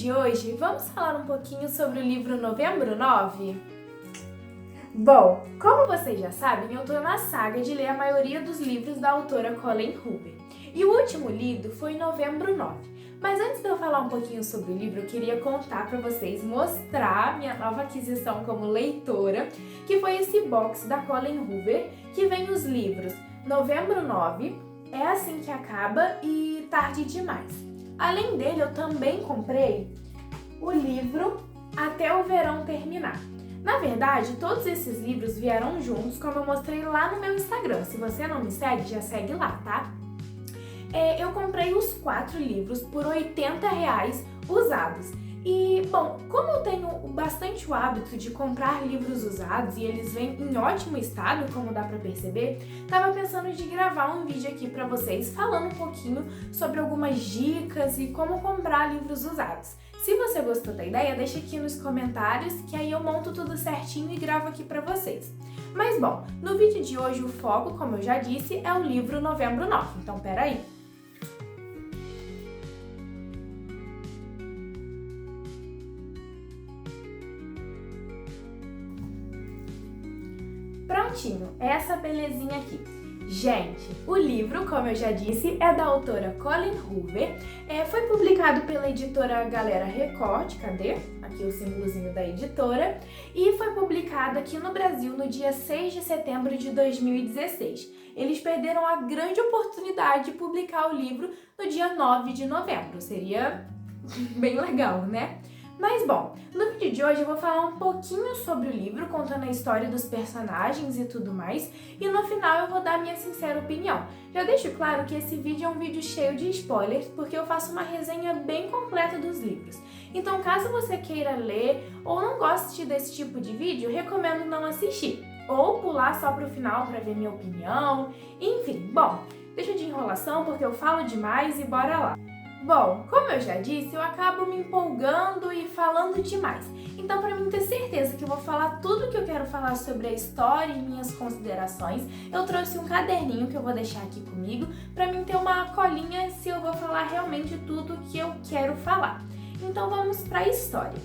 de hoje, vamos falar um pouquinho sobre o livro Novembro 9? Bom, como vocês já sabem, eu estou na saga de ler a maioria dos livros da autora Colleen Hoover. E o último lido foi Novembro 9. Mas antes de eu falar um pouquinho sobre o livro, eu queria contar para vocês, mostrar minha nova aquisição como leitora, que foi esse box da Colleen Hoover, que vem os livros Novembro 9, É Assim Que Acaba e Tarde Demais. Além dele, eu também comprei o livro Até o Verão Terminar. Na verdade, todos esses livros vieram juntos, como eu mostrei lá no meu Instagram. Se você não me segue, já segue lá, tá? Eu comprei os 4 livros por R$80 usados. E, bom, como eu tenho bastante o hábito de comprar livros usados e eles vêm em ótimo estado, como dá pra perceber, tava pensando de gravar um vídeo aqui pra vocês falando um pouquinho sobre algumas dicas e como comprar livros usados. Se você gostou da ideia, deixa aqui nos comentários que aí eu monto tudo certinho e gravo aqui pra vocês. Mas, bom, no vídeo de hoje o foco, como eu já disse, é o livro Novembro 9. Então, peraí. Prontinho, essa belezinha aqui. Gente, o livro, como eu já disse, é da autora Colleen Hoover, foi publicado pela editora Galera Record, cadê? Aqui o símbolozinho da editora, e foi publicado aqui no Brasil no dia 6 de setembro de 2016. Eles perderam a grande oportunidade de publicar o livro no dia 9 de novembro, seria bem legal, né? Mas bom, no vídeo de hoje eu vou falar um pouquinho sobre o livro, contando a história dos personagens e tudo mais, e no final eu vou dar a minha sincera opinião. Já deixo claro que esse vídeo é um vídeo cheio de spoilers, porque eu faço uma resenha bem completa dos livros. Então, caso você queira ler ou não goste desse tipo de vídeo, recomendo não assistir, ou pular só pro final para ver minha opinião, enfim. Bom, deixa de enrolação porque eu falo demais e bora lá. Bom, como eu já disse, eu acabo me empolgando e falando demais. Então, para mim ter certeza que eu vou falar tudo que eu quero falar sobre a história e minhas considerações, eu trouxe um caderninho que eu vou deixar aqui comigo para mim ter uma colinha se eu vou falar realmente tudo que eu quero falar. Então, vamos para a história.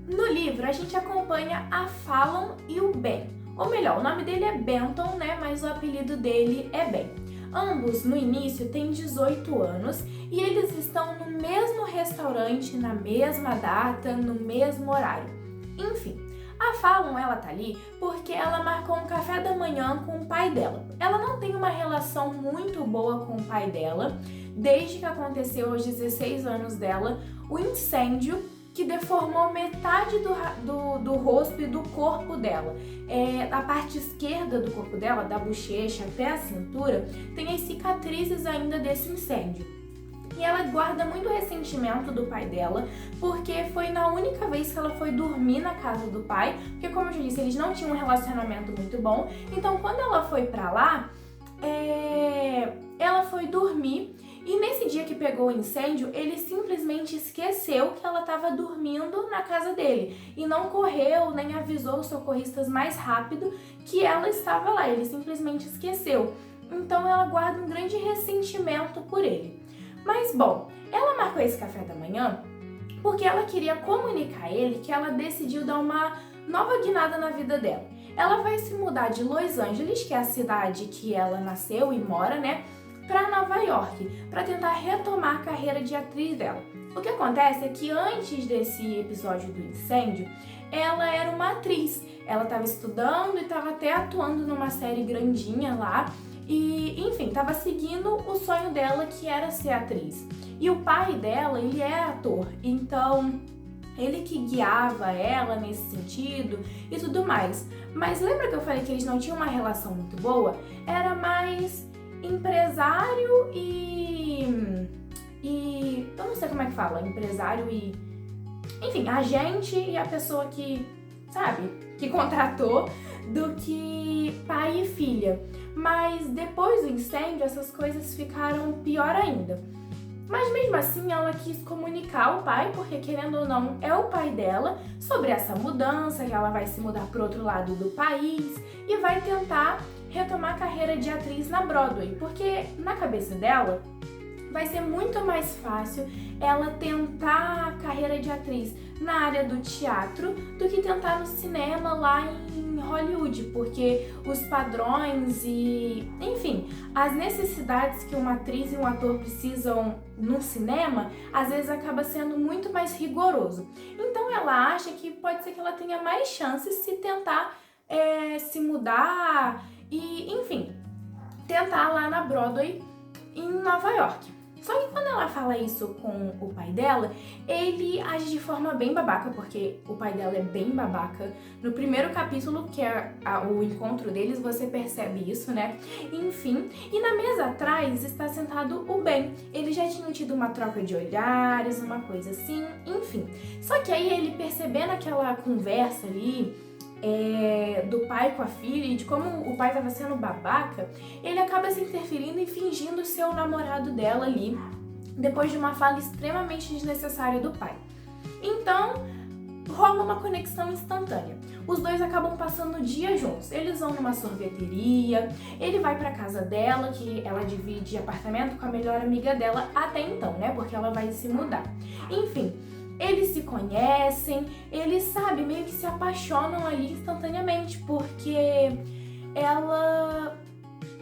No livro, a gente acompanha a Fallon e o Ben. Ou melhor, o nome dele é Benton, né? Mas o apelido dele é Ben. Ambos, no início, têm 18 anos e eles estão no mesmo restaurante, na mesma data, no mesmo horário. Enfim, a Fallon, ela tá ali porque ela marcou um café da manhã com o pai dela. Ela não tem uma relação muito boa com o pai dela, desde que aconteceu aos 16 anos dela o incêndio que deformou metade do rosto e do corpo dela. A parte esquerda do corpo dela, da bochecha até a cintura, tem as cicatrizes ainda desse incêndio. E ela guarda muito ressentimento do pai dela, porque foi na única vez que ela foi dormir na casa do pai, porque como eu já disse, eles não tinham um relacionamento muito bom, então quando ela foi pra lá, ela foi dormir. E nesse dia que pegou o incêndio, ele simplesmente esqueceu que ela estava dormindo na casa dele e não correu nem avisou os socorristas mais rápido que ela estava lá, ele simplesmente esqueceu. Então ela guarda um grande ressentimento por ele. Mas bom, ela marcou esse café da manhã porque ela queria comunicar a ele que ela decidiu dar uma nova guinada na vida dela. Ela vai se mudar de Los Angeles, que é a cidade que ela nasceu e mora, né? Para Nova York, para tentar retomar a carreira de atriz dela. O que acontece é que antes desse episódio do incêndio, ela era uma atriz. Ela estava estudando e estava até atuando numa série grandinha lá e, enfim, estava seguindo o sonho dela, que era ser atriz. E o pai dela, ele é ator, então ele que guiava ela nesse sentido e tudo mais. Mas lembra que eu falei que eles não tinham uma relação muito boa? Era mais empresário e eu não sei como é que fala, empresário e, enfim, agente e a pessoa que, sabe, que contratou, do que pai e filha. Mas depois do incêndio essas coisas ficaram pior ainda. Mas mesmo assim ela quis comunicar ao pai, porque querendo ou não é o pai dela, sobre essa mudança, que ela vai se mudar para o outro lado do país e vai tentar retomar a carreira de atriz na Broadway, porque na cabeça dela vai ser muito mais fácil ela tentar a carreira de atriz na área do teatro do que tentar no cinema lá em Hollywood, porque os padrões e, enfim, as necessidades que uma atriz e um ator precisam no cinema, às vezes acaba sendo muito mais rigoroso. Então ela acha que pode ser que ela tenha mais chances se tentar se mudar e, enfim, tentar lá na Broadway em Nova York. Só que quando ela fala isso com o pai dela, ele age de forma bem babaca, porque o pai dela é bem babaca. No primeiro capítulo, que é o encontro deles, você percebe isso, né? Enfim, e na mesa atrás está sentado o Ben. Eles já tinham tido uma troca de olhares, uma coisa assim, enfim. Só que aí ele percebendo aquela conversa ali, do pai com a filha e de como o pai estava sendo babaca, ele acaba se interferindo e fingindo ser o namorado dela ali, depois de uma fala extremamente desnecessária do pai. Então, rola uma conexão instantânea. Os dois acabam passando o dia juntos. Eles vão numa sorveteria, ele vai pra casa dela, que ela divide apartamento com a melhor amiga dela até então, né? Porque ela vai se mudar. Enfim, eles se conhecem, eles, sabe, meio que se apaixonam ali instantaneamente, porque ela,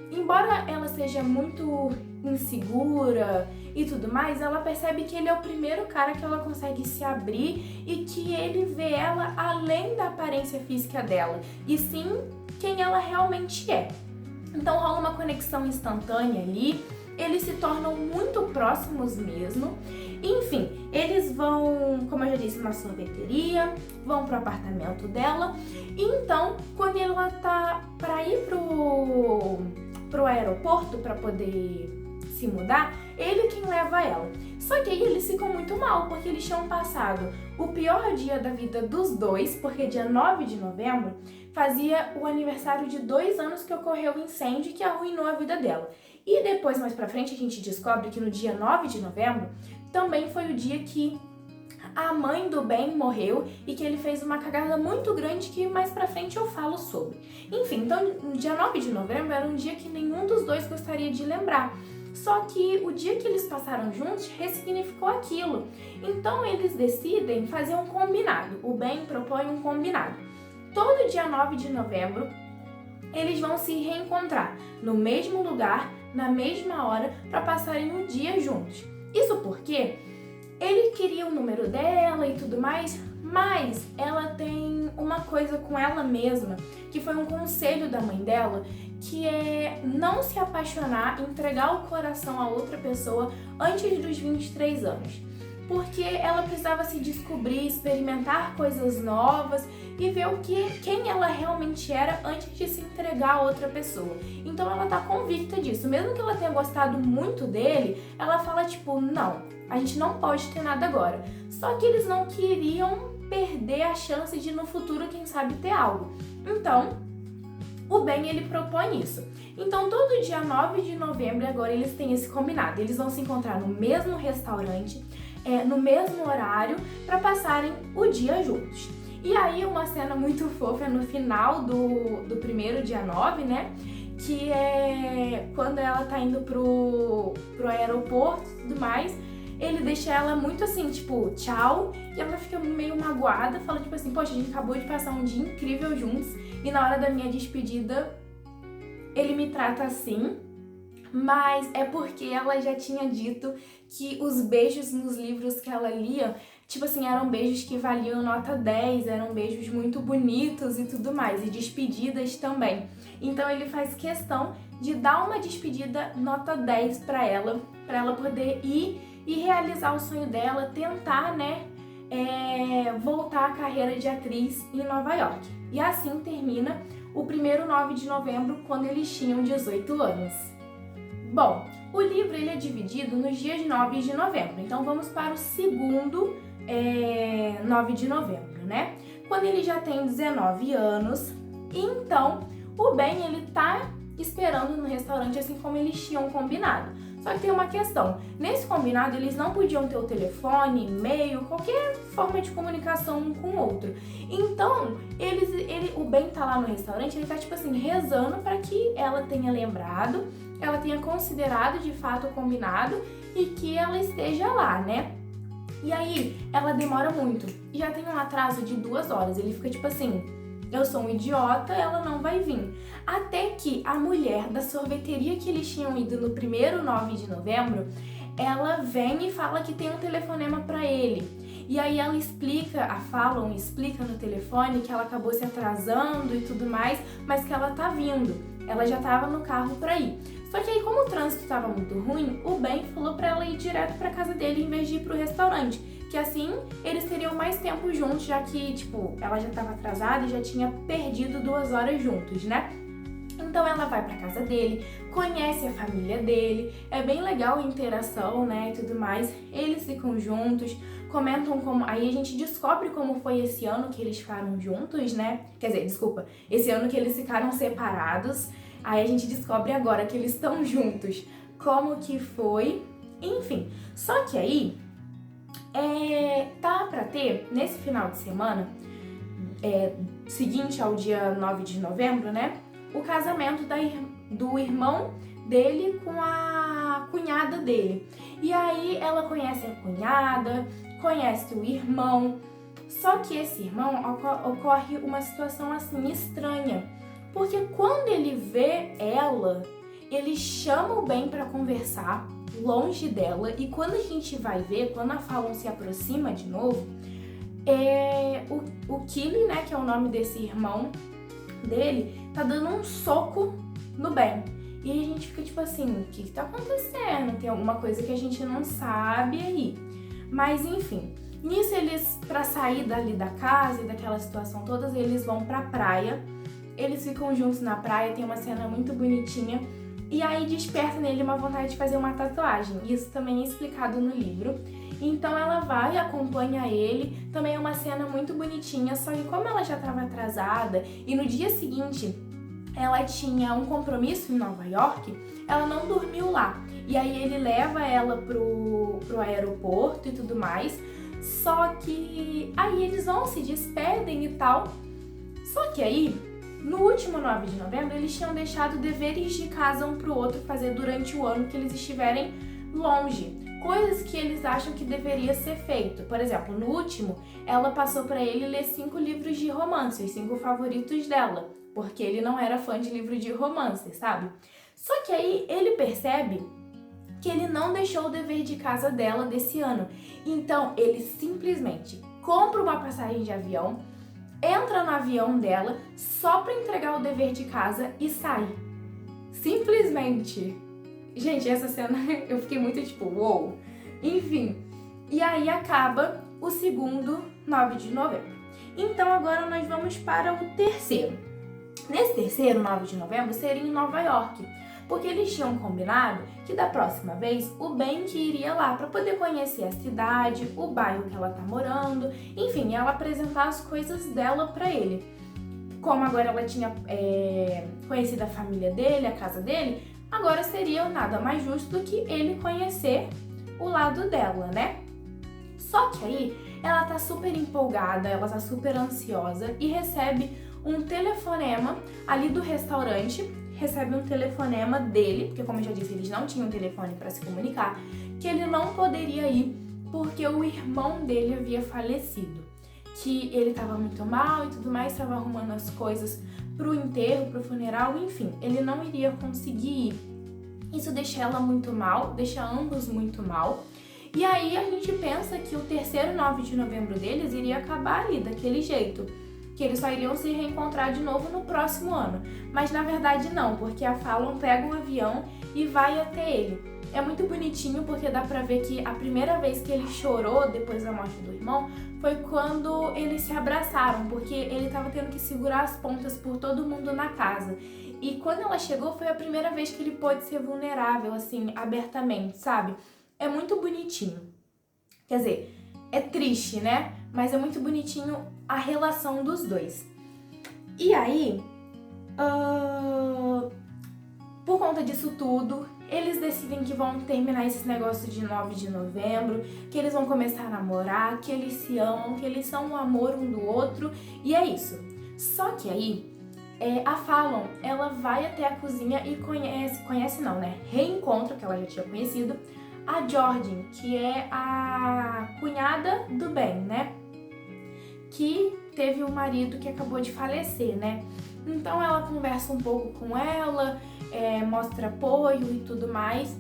embora ela seja muito insegura e tudo mais, ela percebe que ele é o primeiro cara que ela consegue se abrir e que ele vê ela além da aparência física dela, e sim quem ela realmente é. Então rola uma conexão instantânea ali, eles se tornam muito próximos mesmo. Enfim, eles vão, como eu já disse, numa sorveteria, vão pro apartamento dela. E então, quando ela tá pra ir pro aeroporto pra poder se mudar, ele quem leva ela. Só que aí eles ficam muito mal, porque eles tinham passado o pior dia da vida dos dois, porque dia 9 de novembro fazia o aniversário de 2 anos que ocorreu o incêndio que arruinou a vida dela. E depois, mais pra frente, a gente descobre que no dia 9 de novembro também foi o dia que a mãe do Ben morreu e que ele fez uma cagada muito grande que mais pra frente eu falo sobre. Enfim, então no dia 9 de novembro era um dia que nenhum dos dois gostaria de lembrar. Só que o dia que eles passaram juntos ressignificou aquilo. Então eles decidem fazer um combinado. O Ben propõe um combinado. Todo dia 9 de novembro eles vão se reencontrar no mesmo lugar, na mesma hora, para passarem o dia juntos. Isso porque ele queria o número dela e tudo mais, mas ela tem uma coisa com ela mesma, que foi um conselho da mãe dela, que é não se apaixonar, entregar o coração a outra pessoa antes dos 23 anos. Porque ela precisava se descobrir, experimentar coisas novas e ver quem ela realmente era antes de se entregar a outra pessoa. Então ela tá convicta disso. Mesmo que ela tenha gostado muito dele, ela fala tipo, não, a gente não pode ter nada agora. Só que eles não queriam perder a chance de no futuro, quem sabe, ter algo. Então, o Ben, ele propõe isso. Então, todo dia 9 de novembro, agora eles têm esse combinado. Eles vão se encontrar no mesmo restaurante, no mesmo horário, para passarem o dia juntos. E aí, uma cena muito fofa no final do primeiro dia 9, né? Que é quando ela tá indo pro aeroporto e tudo mais. Ele deixa ela muito assim, tipo, tchau. E ela fica meio magoada, fala tipo assim, poxa, a gente acabou de passar um dia incrível juntos. E na hora da minha despedida, ele me trata assim. Mas é porque ela já tinha dito que os beijos nos livros que ela lia, tipo assim, eram beijos que valiam nota 10, eram beijos muito bonitos e tudo mais, e despedidas também. Então ele faz questão de dar uma despedida nota 10 pra ela poder ir e realizar o sonho dela, tentar, né, voltar à carreira de atriz em Nova York. E assim termina o primeiro 9 de novembro, quando eles tinham 18 anos. Bom, o livro ele é dividido nos dias 9 de novembro, então vamos para o segundo 9 de novembro, né? Quando ele já tem 19 anos, e então o Ben ele tá esperando no restaurante assim como eles tinham combinado. Só que tem uma questão, nesse combinado eles não podiam ter o telefone, e-mail, qualquer forma de comunicação um com o outro. Então, o Ben tá lá no restaurante, ele tá tipo assim, rezando para que ela tenha lembrado, ela tenha considerado de fato o combinado e que ela esteja lá, né? E aí, ela demora muito, e já tem um atraso de 2 horas, ele fica tipo assim, eu sou um idiota, ela não vai vir. Até que a mulher da sorveteria que eles tinham ido no primeiro 9 de novembro, ela vem e fala que tem um telefonema pra ele. E aí ela explica, a Fallon explica no telefone que ela acabou se atrasando e tudo mais, mas que ela tá vindo. Ela já tava no carro pra ir. Só que aí, como o trânsito tava muito ruim, o Ben falou pra ela ir direto pra casa dele em vez de ir pro restaurante. Que assim, eles teriam mais tempo juntos, já que, tipo, ela já tava atrasada e já tinha perdido 2 horas juntos, né? Então ela vai pra casa dele, conhece a família dele, é bem legal a interação, né, e tudo mais. Eles ficam juntos, comentam como... Aí a gente descobre como foi esse ano que eles ficaram juntos, né? Quer dizer, desculpa, esse ano que eles ficaram separados. Aí a gente descobre agora que eles estão juntos, como que foi, enfim. Só que aí, tá pra ter, nesse final de semana, seguinte ao dia 9 de novembro, né? O casamento do irmão dele com a cunhada dele. E aí ela conhece a cunhada, conhece o irmão, só que esse irmão ocorre uma situação assim estranha, porque quando ele vê ela, ele chama o Ben pra conversar longe dela, e quando a gente vai ver, quando a Fallon se aproxima de novo, o Killy, né, que é o nome desse irmão dele, tá dando um soco no Ben. E aí a gente fica tipo assim, o que tá acontecendo? Tem alguma coisa que a gente não sabe aí. Mas enfim, nisso eles, pra sair dali da casa e daquela situação todas, eles vão pra praia. Eles ficam juntos na praia, tem uma cena muito bonitinha. E aí desperta nele uma vontade de fazer uma tatuagem. Isso também é explicado no livro. Então ela vai, acompanha ele. Também é uma cena muito bonitinha, só que como ela já estava atrasada e no dia seguinte ela tinha um compromisso em Nova York, ela não dormiu lá. E aí ele leva ela pro aeroporto e tudo mais. Só que aí eles vão, se despedem e tal. Só que aí, no último 9 de novembro, eles tinham deixado deveres de casa um pro outro fazer durante o ano que eles estiverem longe. Coisas que eles acham que deveria ser feito. Por exemplo, no último, ela passou pra ele ler 5 livros de romance, os 5 favoritos dela, porque ele não era fã de livro de romance, sabe? Só que aí ele percebe que ele não deixou o dever de casa dela desse ano. Então, ele simplesmente compra uma passagem de avião, entra no avião dela só pra entregar o dever de casa e sai. Simplesmente. Gente, essa cena eu fiquei muito tipo, uou. Enfim, e aí acaba o segundo 9 de novembro. Então agora nós vamos para o terceiro. Nesse terceiro 9 de novembro seria em Nova York, porque eles tinham combinado que da próxima vez o Ben que iria lá para poder conhecer a cidade, o bairro que ela tá morando, enfim, ela apresentar as coisas dela para ele. Como agora ela tinha conhecido a família dele, a casa dele, agora seria nada mais justo do que ele conhecer o lado dela, né? Só que aí ela tá super empolgada, ela tá super ansiosa e recebe um telefonema ali do restaurante, recebe um telefonema dele, porque como eu já disse, eles não tinham telefone para se comunicar, que ele não poderia ir porque o irmão dele havia falecido, que ele tava muito mal e tudo mais, estava arrumando as coisas pro enterro, pro funeral, enfim, ele não iria conseguir ir. Isso deixa ela muito mal, deixa ambos muito mal. E aí a gente pensa que o terceiro 9 de novembro deles iria acabar ali, daquele jeito, que eles só iriam se reencontrar de novo no próximo ano. Mas na verdade não, porque a Fallon pega um avião e vai até ele. É muito bonitinho porque dá pra ver que a primeira vez que ele chorou depois da morte do irmão foi quando eles se abraçaram, porque ele tava tendo que segurar as pontas por todo mundo na casa. E quando ela chegou foi a primeira vez que ele pôde ser vulnerável, assim, abertamente, sabe? É muito bonitinho. Quer dizer, é triste, né? Mas é muito bonitinho a relação dos dois. E aí, Por conta disso tudo, eles decidem que vão terminar esses negócios de 9 de novembro, que eles vão começar a namorar, que eles se amam, que eles são um amor um do outro, e é isso. Só que aí, a Fallon, ela vai até a cozinha e reencontra, que ela já tinha conhecido, a Georgina, que é a cunhada do Ben, né? Que teve um marido que acabou de falecer, né? Então ela conversa um pouco com ela, mostra apoio e tudo mais.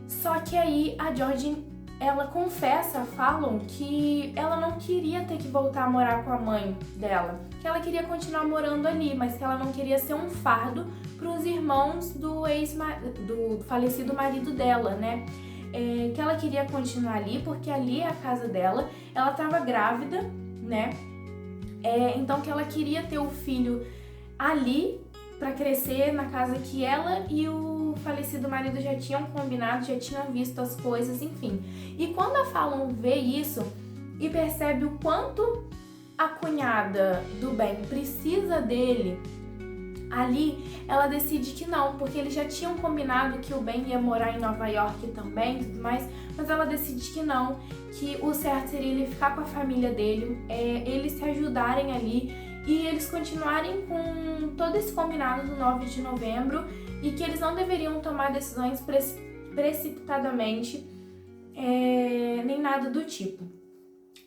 Só que aí a Georgina, ela confessa a Fallon que ela não queria ter que voltar a morar com a mãe dela, que ela queria continuar morando ali, mas que ela não queria ser um fardo para os irmãos do falecido marido dela, né? Que ela queria continuar ali porque ali é a casa dela, ela estava grávida, né? Então que ela queria ter o filho ali para crescer na casa que ela e o falecido marido já tinham combinado, já tinham visto as coisas, enfim. E quando a Fallon vê isso e percebe o quanto a cunhada do Ben precisa dele ali, ela decide que não, porque eles já tinham combinado que o Ben ia morar em Nova York também e tudo mais, mas ela decide que não, que o certo seria ele ficar com a família dele, eles se ajudarem ali e eles continuarem com todo esse combinado do 9 de novembro e que eles não deveriam tomar decisões precipitadamente, nem nada do tipo.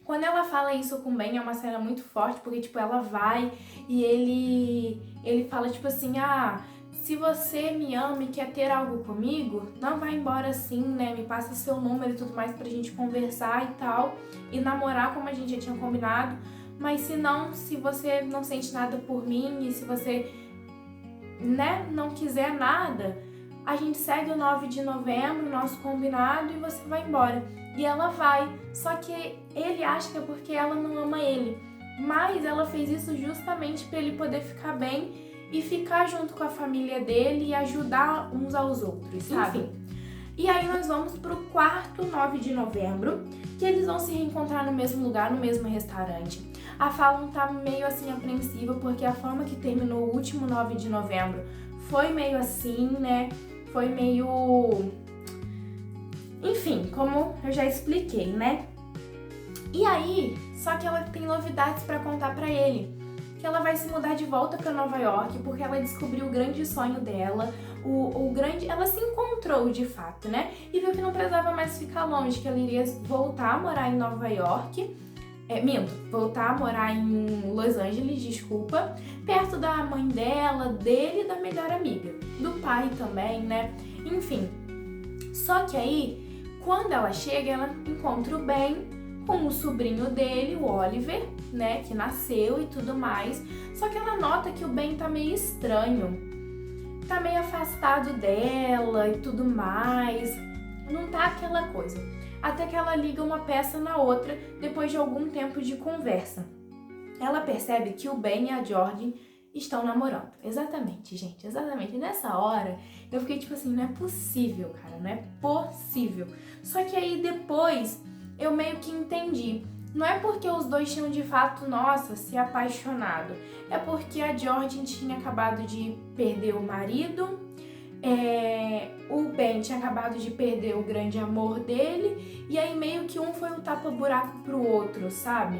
Quando ela fala isso com o Ben, é uma cena muito forte, porque, tipo, ela vai e ele fala, tipo assim, se você me ama e quer ter algo comigo, não vai embora assim, né? Me passa seu número e tudo mais pra gente conversar e tal, e namorar como a gente já tinha combinado. Mas se você não sente nada por mim e se você, né, não quiser nada, a gente segue o 9 de novembro, nosso combinado, e você vai embora. E ela vai, só que ele acha que é porque ela não ama ele. Mas ela fez isso justamente para ele poder ficar bem e ficar junto com a família dele e ajudar uns aos outros, sabe? Enfim. E aí nós vamos pro quarto 9 de novembro, que eles vão se reencontrar no mesmo lugar, no mesmo restaurante. A Fallon tá meio assim apreensiva, porque a forma que terminou o último 9 de novembro foi meio assim, né? Foi meio... Enfim, como eu já expliquei, né? E aí, só que ela tem novidades pra contar pra ele. Que ela vai se mudar de volta pra Nova York, porque ela descobriu o grande sonho dela, ela se encontrou de fato, né? E viu que não precisava mais ficar longe, que ela iria voltar a morar em Nova York, voltar a morar em Los Angeles, desculpa, perto da mãe dela, dele e da melhor amiga, do pai também, né? Enfim, só que aí, quando ela chega, ela encontra o Ben com o sobrinho dele, o Oliver, né, que nasceu e tudo mais. Só que ela nota que o Ben tá meio estranho, tá meio afastado dela e tudo mais, não tá aquela coisa. Até que ela liga uma peça na outra depois de algum tempo de conversa. Ela percebe que o Ben e a Georgina estão namorando. Exatamente, gente, exatamente. E nessa hora, eu fiquei tipo assim, não é possível, cara, não é possível. Só que aí depois, eu meio que entendi. Não é porque os dois tinham de fato, nossa, se apaixonado. É porque a Georgina tinha acabado de perder o marido, o Ben tinha acabado de perder o grande amor dele, e aí meio que um foi o tapa-buraco pro outro, sabe?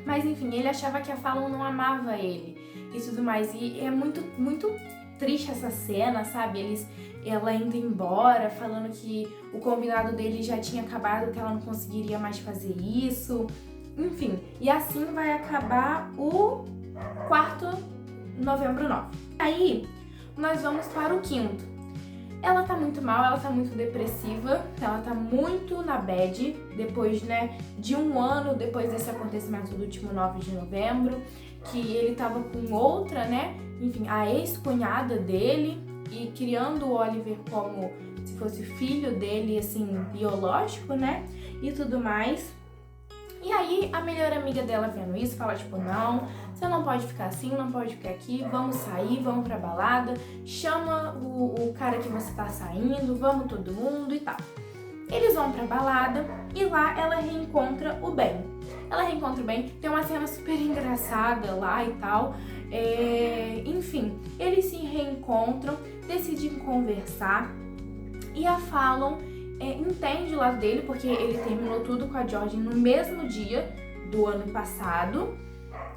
Mas enfim, ele achava que a Fallon não amava ele e tudo mais. E é muito, muito triste essa cena, sabe? Ela indo embora, falando que o combinado dele já tinha acabado, que ela não conseguiria mais fazer isso. Enfim, e assim vai acabar o quarto novembro 9. Aí, nós vamos para o quinto. Ela tá muito mal, ela tá muito depressiva, ela tá muito na bad, depois, né, de um ano depois desse acontecimento do último 9 de novembro, que ele tava com outra, né, enfim, a ex-cunhada dele, e criando o Oliver como se fosse filho dele, assim, biológico, né, e tudo mais. E aí, a melhor amiga dela vendo isso, fala tipo, não, você não pode ficar assim, não pode ficar aqui, vamos sair, vamos pra balada, chama o cara que você tá saindo, vamos todo mundo e tal. Eles vão pra balada e lá ela reencontra o Ben. Ela reencontra o Ben, tem uma cena super engraçada lá e tal, Enfim, eles se reencontram, decidem conversar e a Fallon entende o lado dele, porque ele terminou tudo com a Georgie no mesmo dia do ano passado.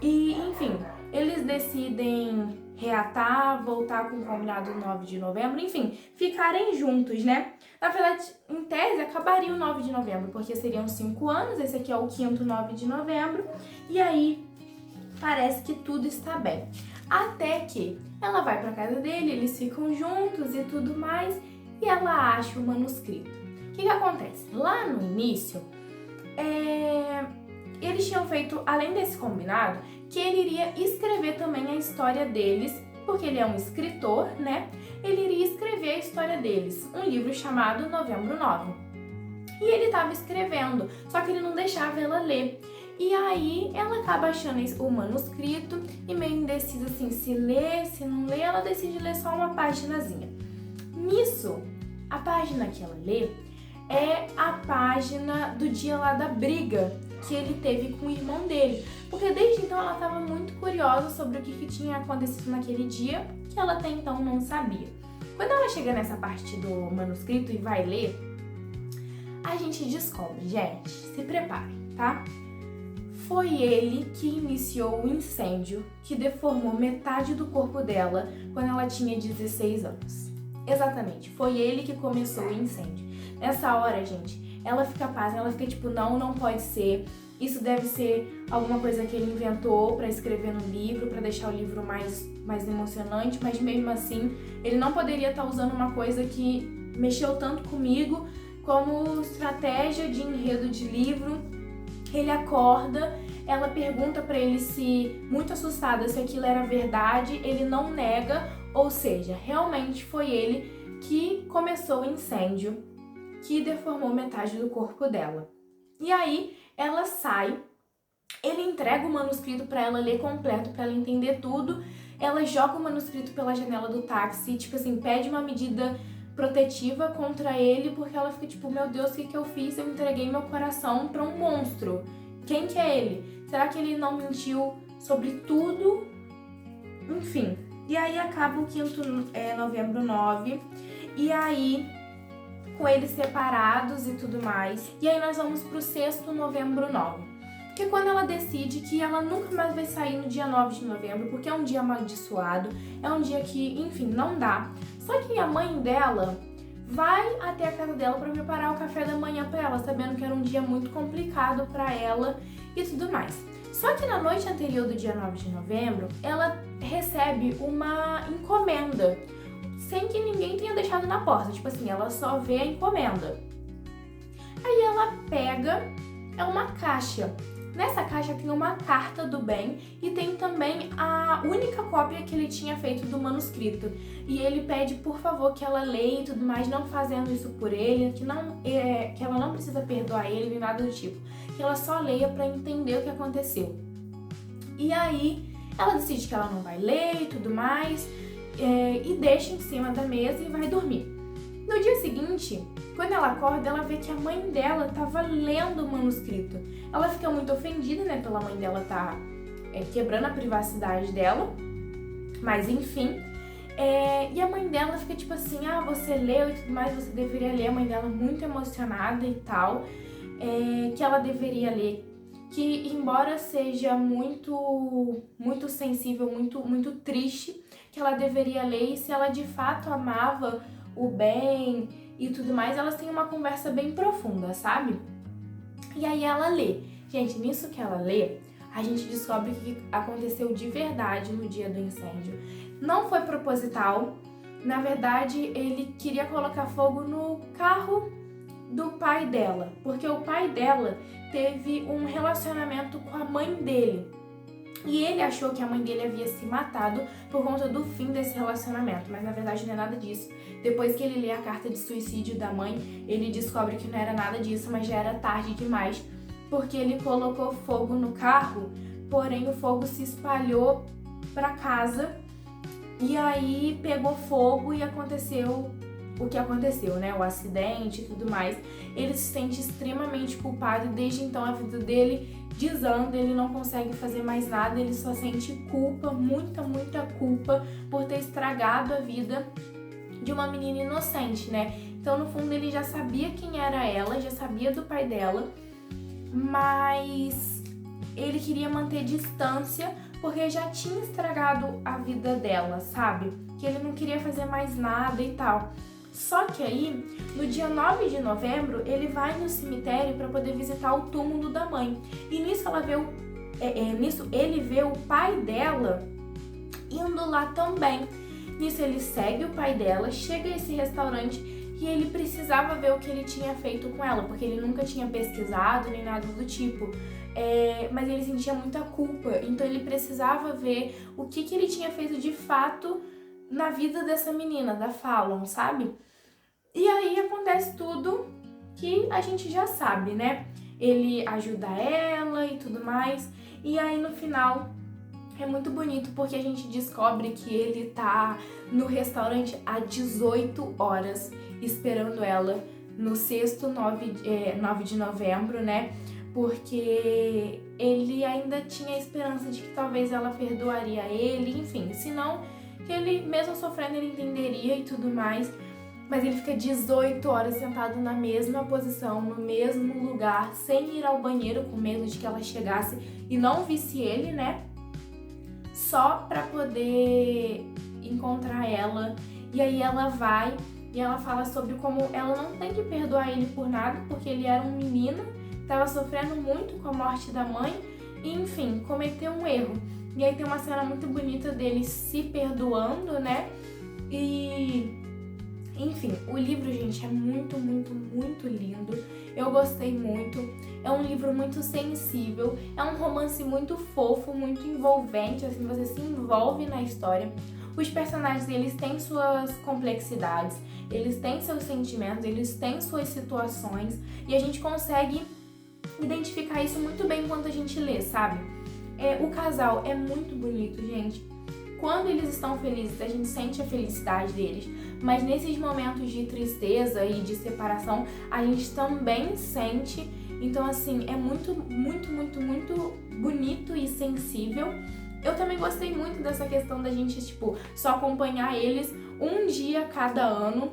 E, enfim, eles decidem reatar, voltar com o combinado 9 de novembro, enfim, ficarem juntos, né? Na verdade, em tese, acabaria o 9 de novembro, porque seriam 5 anos, esse aqui é o 5º 9 de novembro, e aí parece que tudo está bem. Até que ela vai pra casa dele, eles ficam juntos e tudo mais, e ela acha o manuscrito. O que acontece? Lá no início, eles tinham feito, além desse combinado, que ele iria escrever também a história deles, porque ele é um escritor, né? Ele iria escrever a história deles, um livro chamado Novembro 9. E ele estava escrevendo, só que ele não deixava ela ler. E aí ela acaba achando o manuscrito e meio indecisa assim, se lê, se não lê, ela decide ler só uma paginazinha. Nisso, a página que ela lê é a página do dia lá da briga que ele teve com o irmão dele. Porque desde então ela estava muito curiosa sobre o que tinha acontecido naquele dia, que ela até então não sabia. Quando ela chega nessa parte do manuscrito e vai ler, a gente descobre, gente, se preparem, tá? Foi ele que iniciou o incêndio que deformou metade do corpo dela quando ela tinha 16 anos. Exatamente, foi ele que começou o incêndio. Nessa hora, gente, ela fica pasma, ela fica tipo, não pode ser. Isso deve ser alguma coisa que ele inventou pra escrever no livro, pra deixar o livro mais emocionante, mas mesmo assim, ele não poderia estar usando uma coisa que mexeu tanto comigo como estratégia de enredo de livro. Ele acorda, ela pergunta pra ele se, muito assustada, se aquilo era verdade, ele não nega, ou seja, realmente foi ele que começou o incêndio que deformou metade do corpo dela. E aí ela sai, ele entrega o manuscrito para ela ler completo, para ela entender tudo. Ela joga o manuscrito pela janela do táxi, tipo assim, pede uma medida protetiva contra ele, porque ela fica tipo, meu Deus, o que eu fiz? Eu entreguei meu coração para um monstro. Quem que é ele? Será que ele não mentiu sobre tudo? Enfim, e aí acaba o 5º novembro 9, e aí com eles separados e tudo mais. E aí nós vamos pro 6º novembro 9. Que é quando ela decide que ela nunca mais vai sair no dia 9 de novembro, porque é um dia amaldiçoado, é um dia que, enfim, não dá. Só que a mãe dela vai até a casa dela para preparar o café da manhã para ela, sabendo que era um dia muito complicado para ela e tudo mais. Só que na noite anterior do dia 9 de novembro, ela recebe uma encomenda, sem que ninguém tenha deixado na porta. Tipo assim, ela só vê a encomenda. Aí ela pega, é uma caixa. Nessa caixa tem uma carta do Ben e tem também a única cópia que ele tinha feito do manuscrito. E ele pede, por favor, que ela leia e tudo mais, não fazendo isso por ele, que ela não precisa perdoar ele nem nada do tipo. Que ela só leia pra entender o que aconteceu. E aí ela decide que ela não vai ler e tudo mais, e deixa em cima da mesa e vai dormir. No dia seguinte, quando ela acorda, ela vê que a mãe dela estava lendo o manuscrito. Ela fica muito ofendida, né, pela mãe dela tá quebrando a privacidade dela, mas enfim. E a mãe dela fica tipo assim, você leu e tudo mais, você deveria ler. A mãe dela muito emocionada e tal, que ela deveria ler. Que embora seja muito sensível, muito triste, que ela deveria ler, e se ela de fato amava o Ben e tudo mais, elas têm uma conversa bem profunda, sabe? E aí ela lê. Gente, nisso que ela lê, a gente descobre que aconteceu de verdade no dia do incêndio. Não foi proposital, na verdade ele queria colocar fogo no carro do pai dela, porque o pai dela teve um relacionamento com a mãe dele. E ele achou que a mãe dele havia se matado por conta do fim desse relacionamento, mas na verdade não é nada disso. Depois que ele lê a carta de suicídio da mãe, ele descobre que não era nada disso, mas já era tarde demais, porque ele colocou fogo no carro, porém o fogo se espalhou pra casa, e aí pegou fogo e aconteceu o que aconteceu, né? O acidente e tudo mais. Ele se sente extremamente culpado e desde então a vida dele desanda, ele não consegue fazer mais nada, ele só sente culpa, muita culpa por ter estragado a vida de uma menina inocente, né? Então, no fundo, ele já sabia quem era ela, já sabia do pai dela, mas ele queria manter distância porque já tinha estragado a vida dela, sabe? Que ele não queria fazer mais nada e tal. Só que aí, no dia 9 de novembro, ele vai no cemitério para poder visitar o túmulo da mãe. E nisso ele vê o pai dela indo lá também. Nisso ele segue o pai dela, chega a esse restaurante e ele precisava ver o que ele tinha feito com ela, porque ele nunca tinha pesquisado nem nada do tipo. Mas ele sentia muita culpa, então ele precisava ver o que ele tinha feito de fato na vida dessa menina, da Fallon, sabe? E aí acontece tudo que a gente já sabe, né? Ele ajuda ela e tudo mais, e aí no final é muito bonito porque a gente descobre que ele tá no restaurante há 18 horas esperando ela no sexto 9 de novembro, né? Porque ele ainda tinha a esperança de que talvez ela perdoaria ele, enfim, senão que ele, mesmo sofrendo, ele entenderia e tudo mais. Mas ele fica 18 horas sentado na mesma posição, no mesmo lugar, sem ir ao banheiro, com medo de que ela chegasse e não visse ele, né? Só pra poder encontrar ela. E aí ela vai e ela fala sobre como ela não tem que perdoar ele por nada, porque ele era um menino, estava sofrendo muito com a morte da mãe e, enfim, cometeu um erro. E aí tem uma cena muito bonita dele se perdoando, né? E, enfim, o livro, gente, é muito lindo. Eu gostei muito. É um livro muito sensível. É um romance muito fofo, muito envolvente, assim, você se envolve na história. Os personagens, eles têm suas complexidades, eles têm seus sentimentos, eles têm suas situações e a gente consegue identificar isso muito bem enquanto a gente lê, sabe? O casal é muito bonito, gente. Quando eles estão felizes, a gente sente a felicidade deles, mas nesses momentos de tristeza e de separação, a gente também sente. Então, assim, é muito bonito e sensível. Eu também gostei muito dessa questão da gente, tipo, só acompanhar eles um dia cada ano.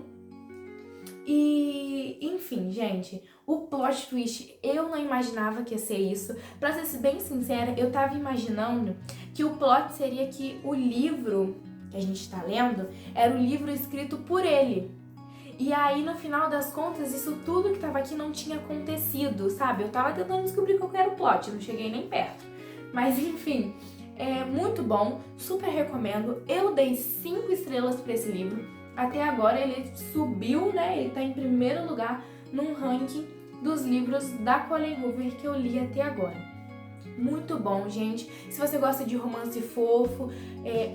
E, enfim, gente, o plot twist, eu não imaginava que ia ser isso. Pra ser bem sincera, eu tava imaginando que o plot seria que o livro que a gente tá lendo era o livro escrito por ele. E aí, no final das contas, isso tudo que tava aqui não tinha acontecido, sabe? Eu tava tentando descobrir qual era o plot, não cheguei nem perto. Mas, enfim, é muito bom, super recomendo. Eu dei 5 estrelas pra esse livro. Até agora ele subiu, né? Ele tá em primeiro lugar num ranking dos livros da Colleen Hoover que eu li até agora. Muito bom, gente. Se você gosta de romance fofo,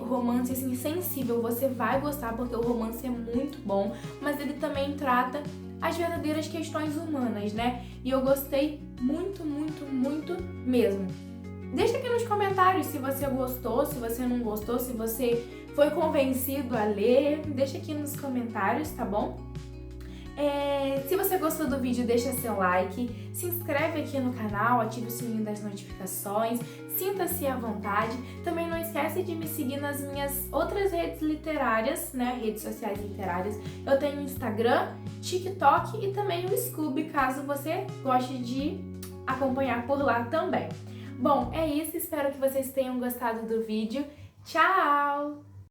romance assim, sensível, você vai gostar porque o romance é muito bom, mas ele também trata as verdadeiras questões humanas, né? E eu gostei muito mesmo. Deixa aqui nos comentários se você gostou, se você não gostou, se você foi convencido a ler. Deixa aqui nos comentários, tá bom? Se você gostou do vídeo, deixa seu like, se inscreve aqui no canal, ative o sininho das notificações, sinta-se à vontade. Também não esquece de me seguir nas minhas outras redes literárias, né, redes sociais literárias. Eu tenho Instagram, TikTok e também o Scoob, caso você goste de acompanhar por lá também. Bom, é isso, espero que vocês tenham gostado do vídeo. Tchau!